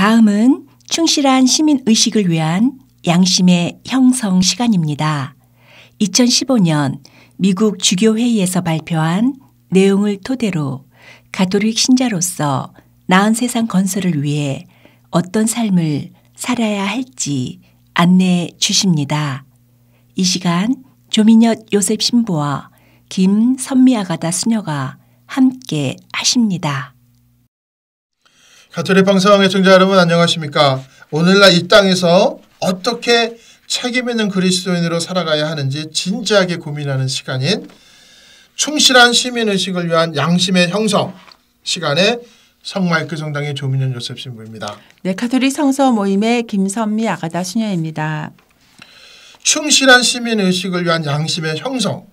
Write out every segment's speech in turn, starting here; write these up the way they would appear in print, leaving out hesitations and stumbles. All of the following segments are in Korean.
다음은 충실한 시민의식을 위한 양심의 형성 시간입니다. 2015년 미국 주교회의에서 발표한 내용을 토대로 가톨릭 신자로서 나은 세상 건설을 위해 어떤 삶을 살아야 할지 안내해 주십니다. 이 시간 조민혁 요셉 신부와 김선미 아가다 수녀가 함께 하십니다. 가톨릭 방송 애청자 여러분 안녕하십니까? 오늘날 이 땅에서 어떻게 책임 있는 그리스도인으로 살아가야 하는지 진지하게 고민하는 시간인 충실한 시민의식을 위한 양심의 형성 시간에 성마이클 성당의 조민현 요셉 신부입니다. 네, 가톨릭 성서 모임의 김선미 아가다 수녀입니다. 충실한 시민의식을 위한 양심의 형성,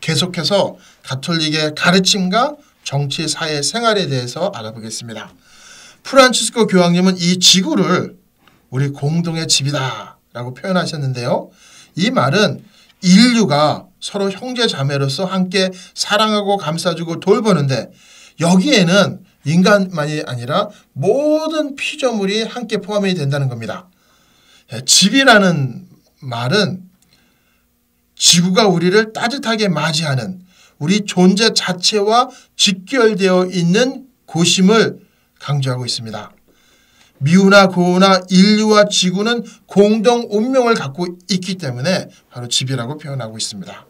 계속해서 가톨릭의 가르침과 정치, 사회, 생활에 대해서 알아보겠습니다. 프란치스코 교황님은 이 지구를 우리 공동의 집이다 라고 표현하셨는데요. 이 말은 인류가 서로 형제 자매로서 함께 사랑하고 감싸주고 돌보는데 여기에는 인간만이 아니라 모든 피조물이 함께 포함이 된다는 겁니다. 집이라는 말은 지구가 우리를 따뜻하게 맞이하는 우리 존재 자체와 직결되어 있는 곳임을 강조하고 있습니다. 미우나 고우나 인류와 지구는 공동 운명을 갖고 있기 때문에 바로 집이라고 표현하고 있습니다.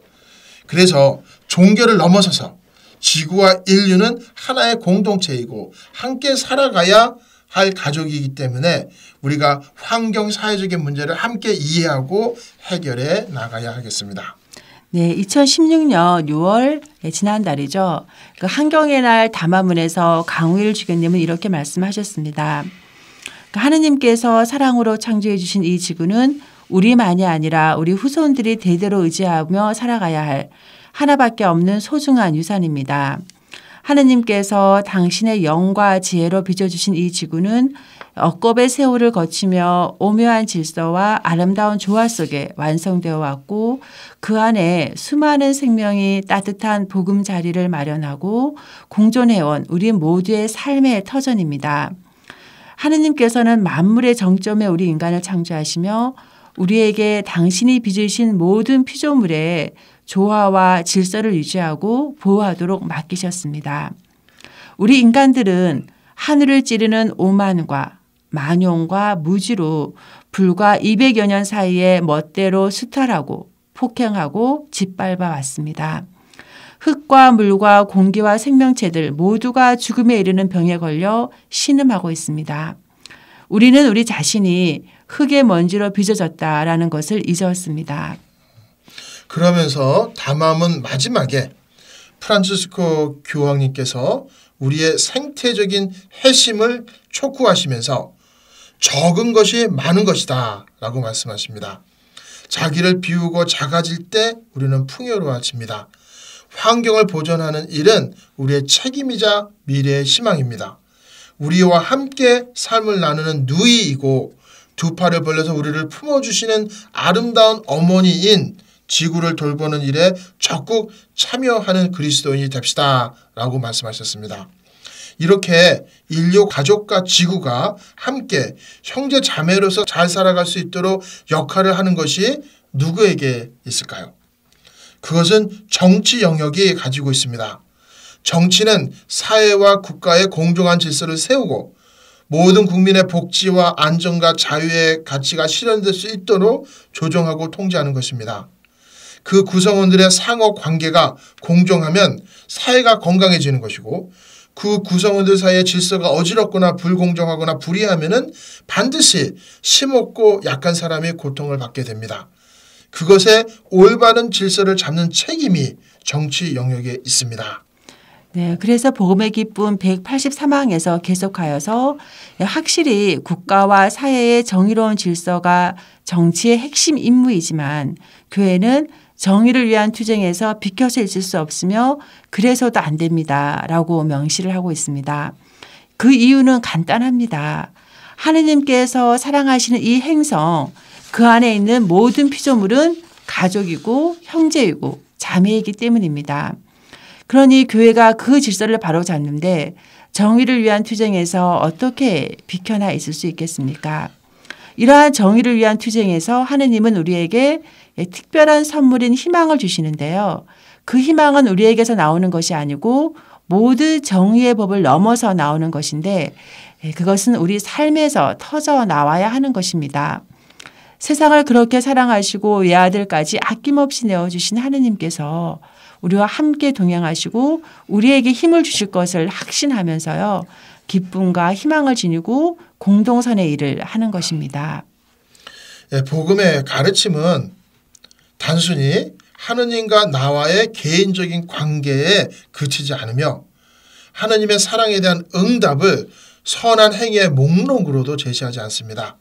그래서 종교를 넘어서서 지구와 인류는 하나의 공동체이고 함께 살아가야 할 가족이기 때문에 우리가 환경 사회적인 문제를 함께 이해하고 해결해 나가야 하겠습니다. 네, 2016년 6월 지난달이죠. 그 환경의 날 담화문에서 강우일 주교님은 이렇게 말씀하셨습니다. 하느님께서 사랑으로 창조해 주신 이 지구는 우리만이 아니라 우리 후손들이 대대로 의지하며 살아가야 할 하나밖에 없는 소중한 유산입니다. 하느님께서 당신의 영과 지혜로 빚어주신 이 지구는 억겁의 세월을 거치며 오묘한 질서와 아름다운 조화 속에 완성되어 왔고 그 안에 수많은 생명이 따뜻한 보금자리를 마련하고 공존해온 우리 모두의 삶의 터전입니다. 하느님께서는 만물의 정점에 우리 인간을 창조하시며 우리에게 당신이 빚으신 모든 피조물의 조화와 질서를 유지하고 보호하도록 맡기셨습니다. 우리 인간들은 하늘을 찌르는 오만과 만용과 무지로 불과 200여 년 사이에 멋대로 수탈하고 폭행하고 짓밟아 왔습니다. 흙과 물과 공기와 생명체들 모두가 죽음에 이르는 병에 걸려 신음하고 있습니다. 우리는 우리 자신이 흙의 먼지로 빚어졌다라는 것을 잊었습니다. 그러면서 담화문 마지막에 프란치스코 교황님께서 우리의 생태적인 회심을 촉구하시면서 적은 것이 많은 것이다 라고 말씀하십니다. 자기를 비우고 작아질 때 우리는 풍요로워집니다. 환경을 보존하는 일은 우리의 책임이자 미래의 희망입니다. 우리와 함께 삶을 나누는 누이이고 두 팔을 벌려서 우리를 품어주시는 아름다운 어머니인 지구를 돌보는 일에 적극 참여하는 그리스도인이 됩시다 라고 말씀하셨습니다. 이렇게 인류 가족과 지구가 함께 형제 자매로서 잘 살아갈 수 있도록 역할을 하는 것이 누구에게 있을까요? 그것은 정치 영역이 가지고 있습니다. 정치는 사회와 국가의 공정한 질서를 세우고 모든 국민의 복지와 안전과 자유의 가치가 실현될 수 있도록 조정하고 통제하는 것입니다. 그 구성원들의 상호 관계가 공정하면 사회가 건강해지는 것이고 그 구성원들 사이의 질서가 어지럽거나 불공정하거나 불이하면은 반드시 힘없고 약한 사람이 고통을 받게 됩니다. 그것의 올바른 질서를 잡는 책임이 정치 영역에 있습니다. 네, 그래서 복음의 기쁨 183항에서 계속하여서 확실히 국가와 사회의 정의로운 질서가 정치의 핵심 임무이지만 교회는 정의를 위한 투쟁에서 비켜서 있을 수 없으며 그래서도 안 됩니다 라고 명시를 하고 있습니다. 그 이유는 간단합니다. 하느님께서 사랑하시는 이 행성 그 안에 있는 모든 피조물은 가족이고 형제이고 자매이기 때문입니다. 그러니 교회가 그 질서를 바로잡는데 정의를 위한 투쟁에서 어떻게 비켜나 있을 수 있겠습니까? 이러한 정의를 위한 투쟁에서 하느님은 우리에게 특별한 선물인 희망을 주시는데요. 그 희망은 우리에게서 나오는 것이 아니고 모두 정의의 법을 넘어서 나오는 것인데 그것은 우리 삶에서 터져 나와야 하는 것입니다. 세상을 그렇게 사랑하시고 외아들까지 아낌없이 내어주신 하느님께서 우리와 함께 동행하시고 우리에게 힘을 주실 것을 확신하면서요. 기쁨과 희망을 지니고 공동선의 일을 하는 것입니다. 복음의 가르침은 단순히 하느님과 나와의 개인적인 관계에 그치지 않으며 하느님의 사랑에 대한 응답을 선한 행위의 목록으로도 제시하지 않습니다.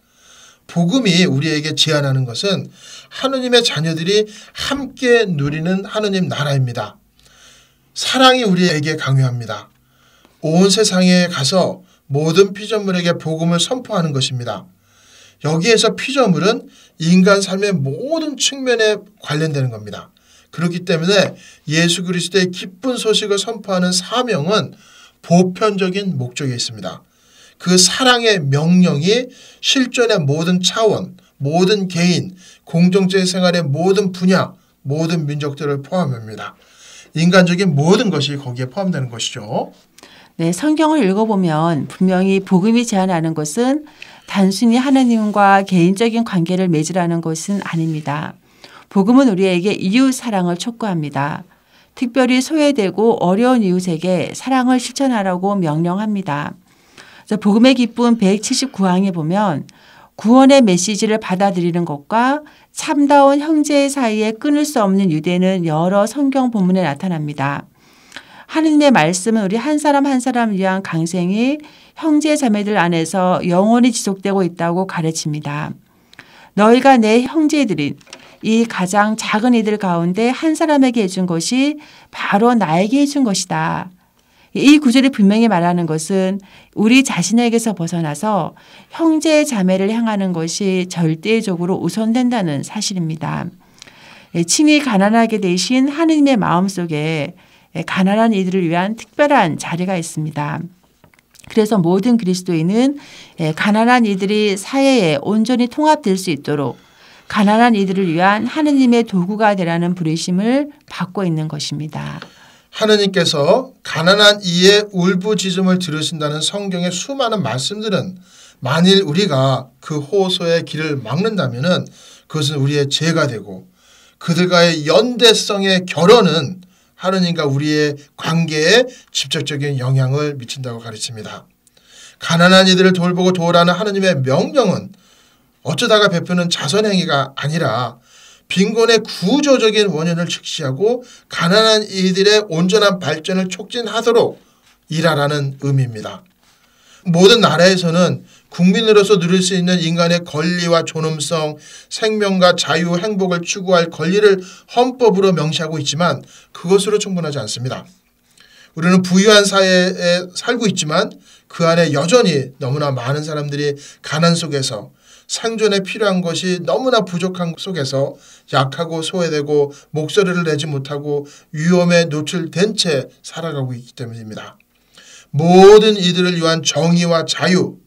복음이 우리에게 제안하는 것은 하느님의 자녀들이 함께 누리는 하느님 나라입니다. 사랑이 우리에게 강요합니다. 온 세상에 가서 모든 피조물에게 복음을 선포하는 것입니다. 여기에서 피조물은 인간 삶의 모든 측면에 관련되는 겁니다. 그렇기 때문에 예수 그리스도의 기쁜 소식을 선포하는 사명은 보편적인 목적에 있습니다. 그 사랑의 명령이 실존의 모든 차원, 모든 개인, 공동체 생활의 모든 분야, 모든 민족들을 포함합니다. 인간적인 모든 것이 거기에 포함되는 것이죠. 네, 성경을 읽어보면 분명히 복음이 제안하는 것은 단순히 하나님과 개인적인 관계를 맺으라는 것은 아닙니다. 복음은 우리에게 이웃 사랑을 촉구합니다. 특별히 소외되고 어려운 이웃에게 사랑을 실천하라고 명령합니다. 복음의 기쁨 179항에 보면 구원의 메시지를 받아들이는 것과 참다운 형제 사이에 끊을 수 없는 유대는 여러 성경 본문에 나타납니다. 하느님의 말씀은 우리 한 사람 한 사람을 위한 강생이 형제 자매들 안에서 영원히 지속되고 있다고 가르칩니다. 너희가 내 형제들인 이 가장 작은 이들 가운데 한 사람에게 해준 것이 바로 나에게 해준 것이다. 이 구절이 분명히 말하는 것은 우리 자신에게서 벗어나서 형제 자매를 향하는 것이 절대적으로 우선된다는 사실입니다. 친히 가난하게 되신 하느님의 마음속에 가난한 이들을 위한 특별한 자리가 있습니다. 그래서 모든 그리스도인은 가난한 이들이 사회에 온전히 통합될 수 있도록 가난한 이들을 위한 하느님의 도구가 되라는 부르심을 받고 있는 것입니다. 하느님께서 가난한 이의 울부짖음을 들으신다는 성경의 수많은 말씀들은 만일 우리가 그 호소의 길을 막는다면 그것은 우리의 죄가 되고 그들과의 연대성의 결혼은 하느님과 우리의 관계에 직접적인 영향을 미친다고 가르칩니다. 가난한 이들을 돌보고 도우라는 하느님의 명령은 어쩌다가 베푸는 자선행위가 아니라 빈곤의 구조적인 원인을 직시하고 가난한 이들의 온전한 발전을 촉진하도록 일하라는 의미입니다. 모든 나라에서는 국민으로서 누릴 수 있는 인간의 권리와 존엄성, 생명과 자유, 행복을 추구할 권리를 헌법으로 명시하고 있지만 그것으로 충분하지 않습니다. 우리는 부유한 사회에 살고 있지만 그 안에 여전히 너무나 많은 사람들이 가난 속에서 생존에 필요한 것이 너무나 부족한 속에서 약하고 소외되고 목소리를 내지 못하고 위험에 노출된 채 살아가고 있기 때문입니다. 모든 이들을 위한 정의와 자유,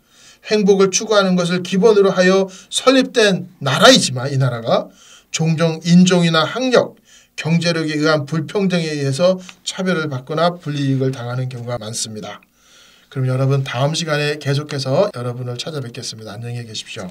행복을 추구하는 것을 기본으로 하여 설립된 나라이지만 이 나라가 종종 인종이나 학력, 경제력에 의한 불평등에 의해서 차별을 받거나 불이익을 당하는 경우가 많습니다. 그럼 여러분 다음 시간에 계속해서 여러분을 찾아뵙겠습니다. 안녕히 계십시오.